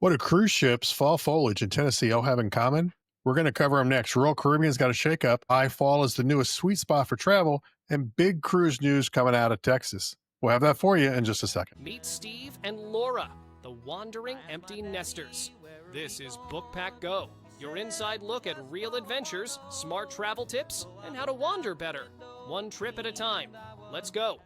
What do cruise ships, fall foliage, and Tennessee all have in common? We're going to cover them next. Royal Caribbean's got a shakeup. High fall is the newest sweet spot for travel, and big cruise news coming out of Texas. We'll have that for you in just a second. Meet Steve and Laura, the wandering empty nesters. This is Book Pack Go, your inside look at real adventures, smart travel tips, and how to wander better. One trip at a time. Let's go.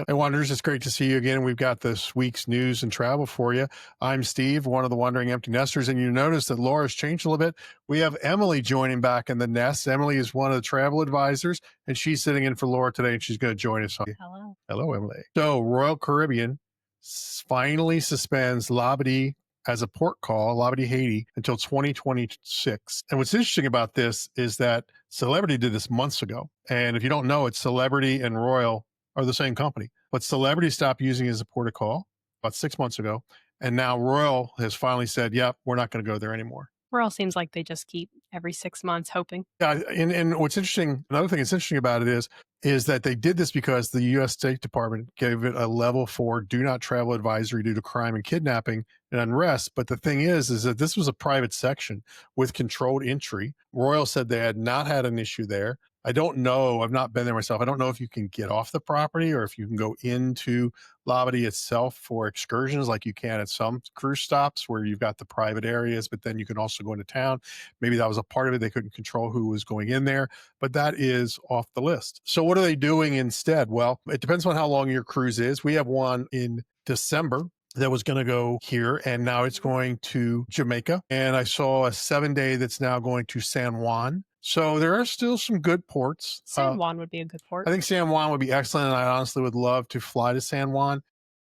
Hey, Wanderers, it's great to see you again. We've got this week's news and travel for you. I'm Steve, one of the Wandering Empty Nesters, and you notice that Laura's changed a little bit. We have Emily joining back in the nest. Emily is one of the travel advisors, and she's sitting in for Laura today, and she's going to join us. Hello. Hello, Emily. So, Royal Caribbean finally suspends Labadee as a port call, Labadee, Haiti, until 2026. And what's interesting about this is that Celebrity did this months ago. And if you don't know it, Celebrity and Royal are the same company. But Celebrity stopped using it as a port of call about 6 months ago. And now Royal has finally said, yep, we're not going to go there anymore. Royal seems like they just keep every 6 months hoping. Yeah, and what's interesting, another thing that's interesting about it is that they did this because the U.S. State Department gave it a level 4 do not travel advisory due to crime and kidnapping and unrest. But the thing is that this was a private section with controlled entry. Royal said they had not had an issue there. I don't know. I've not been there myself. I don't know if you can get off the property or if you can go into Labadee itself for excursions like you can at some cruise stops where you've got the private areas, but then you can also go into town. Maybe that was a part of it. They couldn't control who was going in there, but that is off the list. So what are they doing instead? Well, it depends on how long your cruise is. We have one in December that was going to go here, and now it's going to Jamaica. And I saw a 7-day that's now going to San Juan. So there are still some good ports. San Juan would be a good port. I think San Juan would be excellent, and I honestly would love to fly to San Juan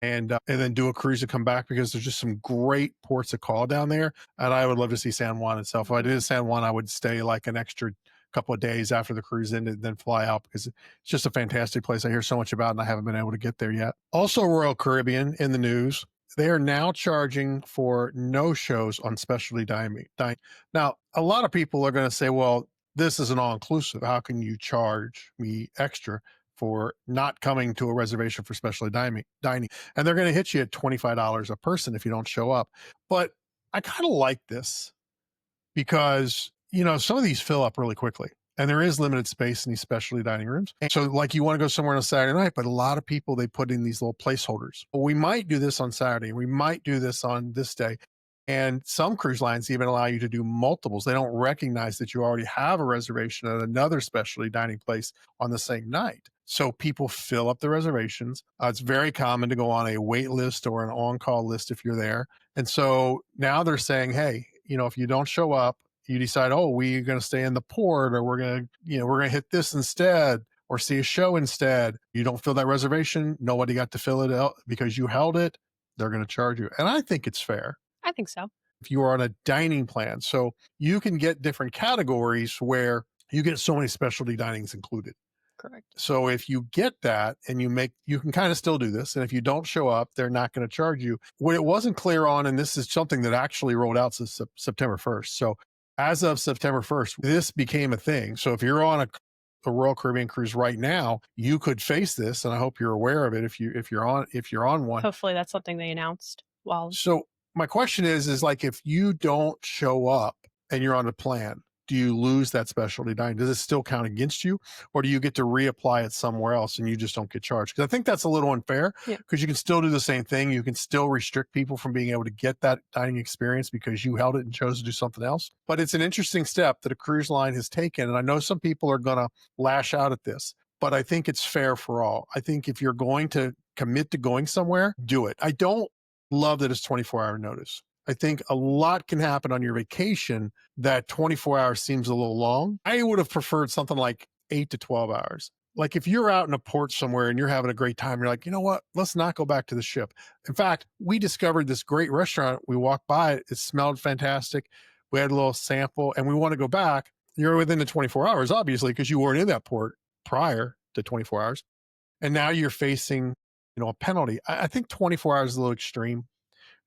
and then do a cruise to come back because there's just some great ports to call down there, and I would love to see San Juan itself. If I did San Juan, I would stay like an extra couple of days after the cruise ended, then fly out because it's just a fantastic place I hear so much about, and I haven't been able to get there yet. Also, Royal Caribbean in the news. They are now charging for no-shows on specialty dining. Now, a lot of people are going to say, well, this is an all-inclusive. How can you charge me extra for not coming to a reservation for specialty dining? And they're going to hit you at $25 a person if you don't show up. But I kind of like this because, some of these fill up really quickly. And there is limited space in these specialty dining rooms. And so like you want to go somewhere on a Saturday night, but a lot of people, they put in these little placeholders. Well, we might do this on Saturday. We might do this on this day. And some cruise lines even allow you to do multiples. They don't recognize that you already have a reservation at another specialty dining place on the same night. So people fill up the reservations. It's very common to go on a wait list or an on-call list if you're there. And so now they're saying, hey, if you don't show up, you decide, oh, we're going to stay in the port, or we're going to hit this instead, or see a show instead. You don't fill that reservation. Nobody got to fill it out because you held it. They're going to charge you. And I think it's fair. I think so. If you are on a dining plan, so you can get different categories where you get so many specialty dinings included. Correct. So if you get that and you can kind of still do this. And if you don't show up, they're not going to charge you. What it wasn't clear on, and this is something that actually rolled out since September 1st. So as of September 1st, this became a thing. So if you're on a Royal Caribbean cruise right now, you could face this. And I hope you're aware of it if you're on one. Hopefully that's something they announced. So my question is like, if you don't show up and you're on a plan, do you lose that specialty dining? Does it still count against you, or do you get to reapply it somewhere else and you just don't get charged? Because I think that's a little unfair because you can still do the same thing. You can still restrict people from being able to get that dining experience because you held it and chose to do something else. But it's an interesting step that a cruise line has taken. And I know some people are going to lash out at this, but I think it's fair for all. I think if you're going to commit to going somewhere, do it. I don't love that it's 24-hour notice. I think a lot can happen on your vacation that 24 hours seems a little long. I would have preferred something like 8 to 12 hours. Like if you're out in a port somewhere and you're having a great time, you're like, you know what? Let's not go back to the ship. In fact, we discovered this great restaurant. We walked by it. It smelled fantastic. We had a little sample and we want to go back. You're within the 24 hours, obviously, because you weren't in that port prior to 24 hours. And now you're facing, a penalty. I think 24 hours is a little extreme.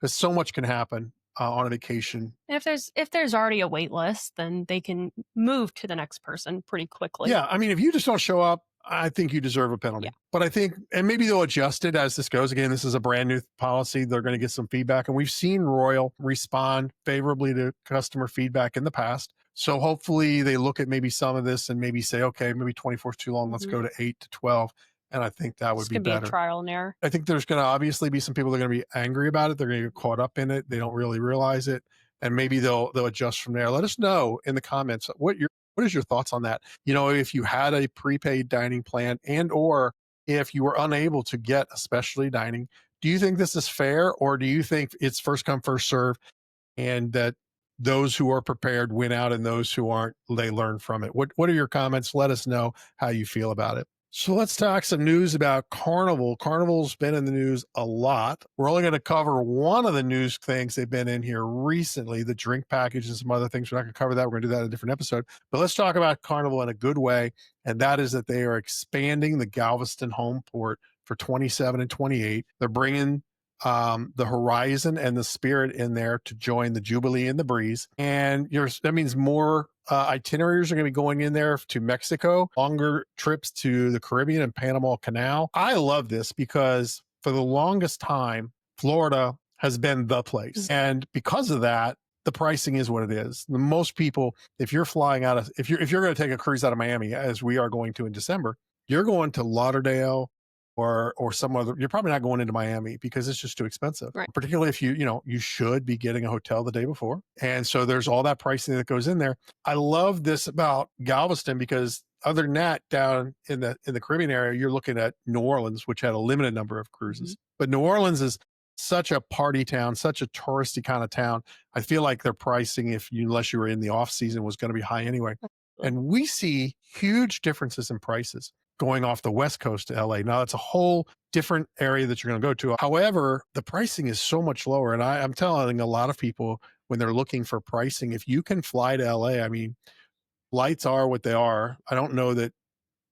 Because so much can happen on a vacation. And if there's already a wait list, then they can move to the next person pretty quickly. Yeah, I mean, if you just don't show up, I think you deserve a penalty. Yeah. But I think, and maybe they'll adjust it as this goes. Again, this is a brand new policy. They're going to get some feedback. And we've seen Royal respond favorably to customer feedback in the past. So hopefully they look at maybe some of this and maybe say, okay, maybe 24 is too long. Let's go to 8 to 12. And I think that would This be could be a better. trial and error. I think there's going to obviously be some people that are going to be angry about it. They're going to get caught up in it. They don't really realize it. And maybe they'll adjust from there. Let us know in the comments what is your thoughts on that? You know, if you had a prepaid dining plan and or if you were unable to get a specialty dining, do you think this is fair, or do you think it's first come, first serve, and that those who are prepared win out and those who aren't, they learn from it? What are your comments? Let us know how you feel about it. So let's talk some news about Carnival. Carnival's been in the news a lot. We're only going to cover one of the news things they've been in here recently, the drink package and some other things. We're not going to cover that. We're going to do that in a different episode. But let's talk about Carnival in a good way, and that is that they are expanding the Galveston home port for 27 and 28. They're bringing the Horizon and the Spirit in there to join the Jubilee and the Breeze. And that means more itineraries are going to be going in there to Mexico, longer trips to the Caribbean and Panama Canal. I love this because for the longest time, Florida has been the place. And because of that, the pricing is what it is. Most people, if you're flying out of, if you're going to take a cruise out of Miami, as we are going to in December, you're going to Lauderdale, or some other, you're probably not going into Miami because it's just too expensive. Right. Particularly if you should be getting a hotel the day before. And so there's all that pricing that goes in there. I love this about Galveston because other than that, down in the Caribbean area, you're looking at New Orleans, which had a limited number of cruises. But New Orleans is such a party town, such a touristy kind of town. I feel like their pricing, unless you were in the off season, was going to be high anyway. And we see huge differences in prices going off the West Coast to LA. Now, it's a whole different area that you're going to go to. However, the pricing is so much lower. And I'm telling a lot of people when they're looking for pricing, if you can fly to LA, I mean, flights are what they are. I don't know that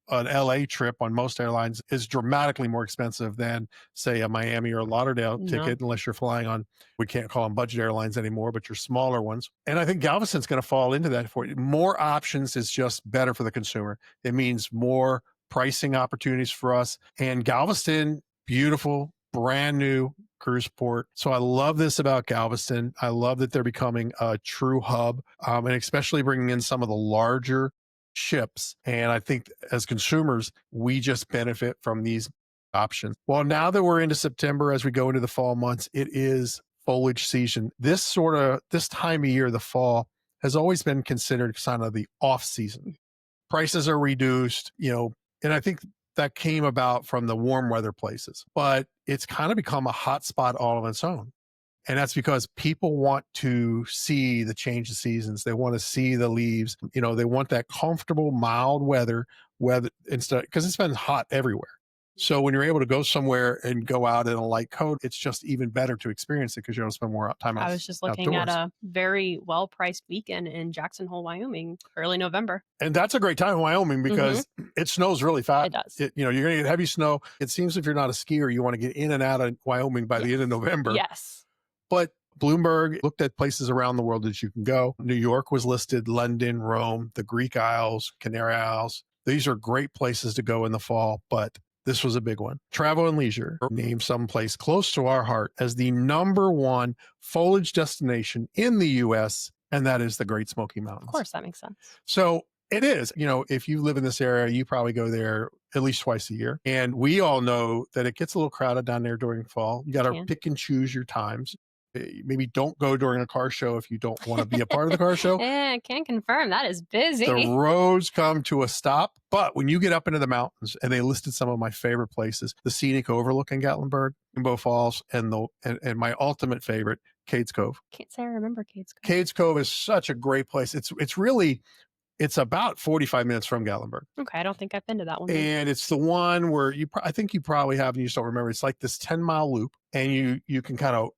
an LA trip on most airlines is dramatically more expensive than, say, a Miami or a Lauderdale ticket, unless you're flying on, we can't call them budget airlines anymore, but your smaller ones. And I think Galveston's going to fall into that for you. More options is just better for the consumer. It means more pricing opportunities for us. And Galveston, beautiful, brand new cruise port. So I love this about Galveston. I love that they're becoming a true hub, and especially bringing in some of the larger ships. And I think as consumers, we just benefit from these options. Well, now that we're into September, as we go into the fall months, it is foliage season. This time of year, the fall, has always been considered kind of the off season. Prices are reduced, and I think that came about from the warm weather places, but it's kind of become a hot spot all on its own. And that's because people want to see the change of seasons. They want to see the leaves. They want that comfortable, mild weather instead, because it's been hot everywhere. So when you're able to go somewhere and go out in a light coat, it's just even better to experience it because you're going to spend more time outdoors. I was just looking at a very well-priced weekend in Jackson Hole, Wyoming, early November. And that's a great time in Wyoming because it snows really fast. It does. You're going to get heavy snow. It seems if you're not a skier, you want to get in and out of Wyoming by the end of November. Yes. But Bloomberg looked at places around the world that you can go. New York was listed, London, Rome, the Greek Isles, Canary Isles. These are great places to go in the fall, but this was a big one. Travel and Leisure named someplace close to our heart as the #1 foliage destination in the U.S., and that is the Great Smoky Mountains. Of course, that makes sense. So it is. If you live in this area, you probably go there at least twice a year. And we all know that it gets a little crowded down there during fall. You got to pick and choose your times. Maybe don't go during a car show if you don't want to be a part of the car show. I can confirm that is busy. The roads come to a stop. But when you get up into the mountains, and they listed some of my favorite places, the scenic overlook in Gatlinburg, Rainbow Falls, and my ultimate favorite, Cades Cove. Can't say I remember Cades Cove. Cades Cove is such a great place. It's about 45 minutes from Gatlinburg. Okay, I don't think I've been to that one. And it's the one where I think you probably have, and you just don't remember. It's like this 10-mile loop, and you can kind of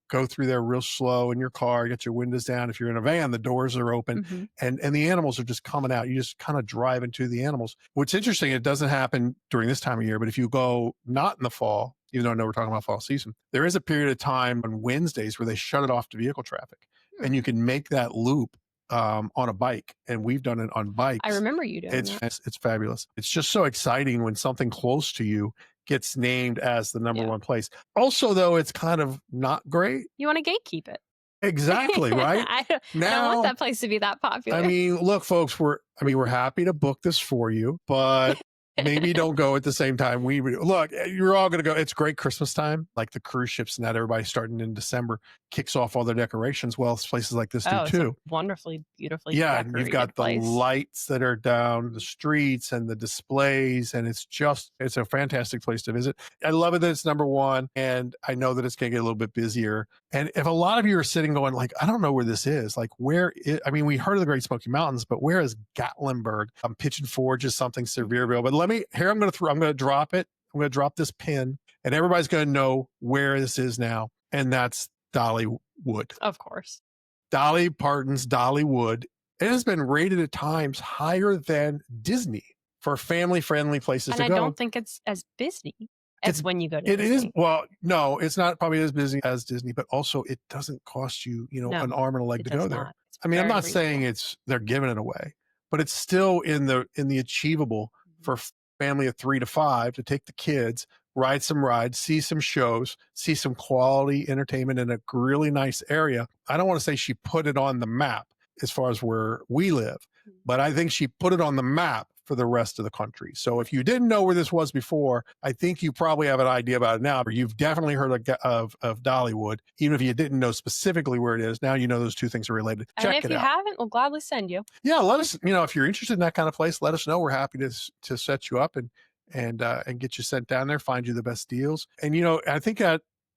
go through there real slow in your car, get your windows down. If you're in a van, the doors are open, and the animals are just coming out. You just kind of drive into the animals. What's interesting, it doesn't happen during this time of year, but if you go not in the fall, even though I know we're talking about fall season, there is a period of time on Wednesdays where they shut it off to vehicle traffic, and you can make that loop on a bike, and we've done it on bikes. I remember you doing that. It's fabulous. It's just so exciting when something close to you gets named as the number one place. Also, though, it's kind of not great. You want to gatekeep it. Exactly, right? I don't want that place to be that popular. I mean, look, folks, we're happy to book this for you, but maybe don't go at the same time. Look, you're all going to go. It's great Christmas time, like the cruise ships and that. Everybody starting in December kicks off all their decorations. Well, places like this do too. Wonderfully, beautifully. Yeah, and you've got the lights that are down the streets and the displays, and it's a fantastic place to visit. I love it that it's number one, and I know that it's going to get a little bit busier. And if a lot of you are sitting going like, I don't know where this is, like I mean, we heard of the Great Smoky Mountains, but where is Gatlinburg? Pigeon Forge is something Sevierville, but I'm going to drop it. I'm going to drop this pin, and everybody's going to know where this is now, and that's Dollywood. Of course. Dolly Parton's Dollywood. It has been rated at times higher than Disney for family-friendly places to go. And I don't think it's as busy as when you go to Disney. It is. Well, no, it's not probably as busy as Disney, but also it doesn't cost you, an arm and a leg to go there. I mean, I'm not saying they're giving it away, but it's still in the achievable for family of 3 to 5 to take the kids, ride some rides, see some shows, see some quality entertainment in a really nice area. I don't want to say she put it on the map as far as where we live, but I think she put it on the map for the rest of the country. So if you didn't know where this was before, I think you probably have an idea about it now, but you've definitely heard of Dollywood. Even if you didn't know specifically where it is, now you know those two things are related. Check it out. And if you haven't, we'll gladly send you. Yeah, let us, if you're interested in that kind of place, let us know. We're happy to set you up and get you sent down there, find you the best deals. And, I think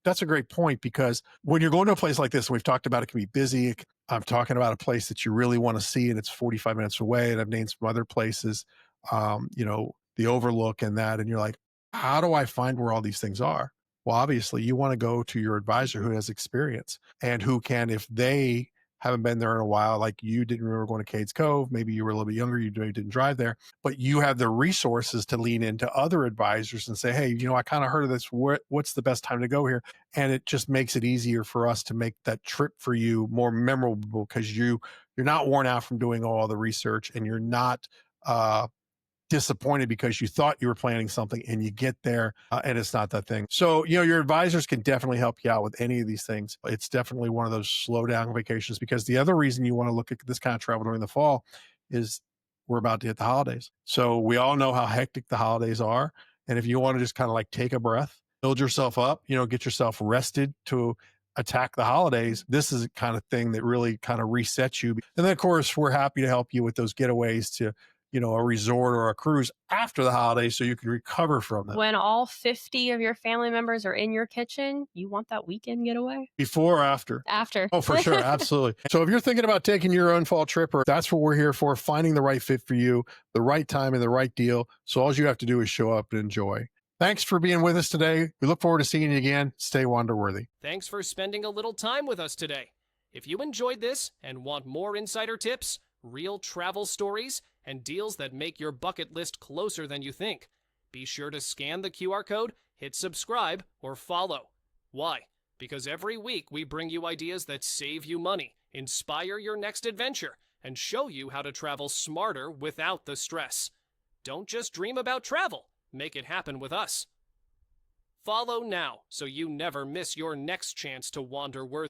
that's a great point, because when you're going to a place like this, and we've talked about it can be busy. I'm talking about a place that you really want to see, and it's 45 minutes away. And I've named some other places, the Overlook and that. And you're like, how do I find where all these things are? Well, obviously you want to go to your advisor who has experience and who can, if they haven't been there in a while, like you didn't remember going to Cades Cove, maybe you were a little bit younger, you didn't drive there, but you have the resources to lean into other advisors and say, hey, I kind of heard of this. What's the best time to go here? And it just makes it easier for us to make that trip for you more memorable, because you're not worn out from doing all the research, and you're not disappointed because you thought you were planning something and you get there and it's not that thing. So, your advisors can definitely help you out with any of these things. It's definitely one of those slow down vacations, because the other reason you want to look at this kind of travel during the fall is we're about to hit the holidays. So we all know how hectic the holidays are. And if you want to just kind of like take a breath, build yourself up, get yourself rested to attack the holidays, this is the kind of thing that really kind of resets you. And then, of course, we're happy to help you with those getaways to a resort or a cruise after the holidays so you can recover from them. When all 50 of your family members are in your kitchen, you want that weekend getaway? Before or after? After. Oh, for sure. Absolutely. So if you're thinking about taking your own fall trip, or that's what we're here for, finding the right fit for you, the right time and the right deal. So all you have to do is show up and enjoy. Thanks for being with us today. We look forward to seeing you again. Stay Wanderworthy. Thanks for spending a little time with us today. If you enjoyed this and want more insider tips, real travel stories, and deals that make your bucket list closer than you think, be sure to scan the QR code, hit subscribe, or follow. Why? Because every week we bring you ideas that save you money, inspire your next adventure, and show you how to travel smarter without the stress. Don't just dream about travel. Make it happen with us. Follow now so you never miss your next chance to wander worthy.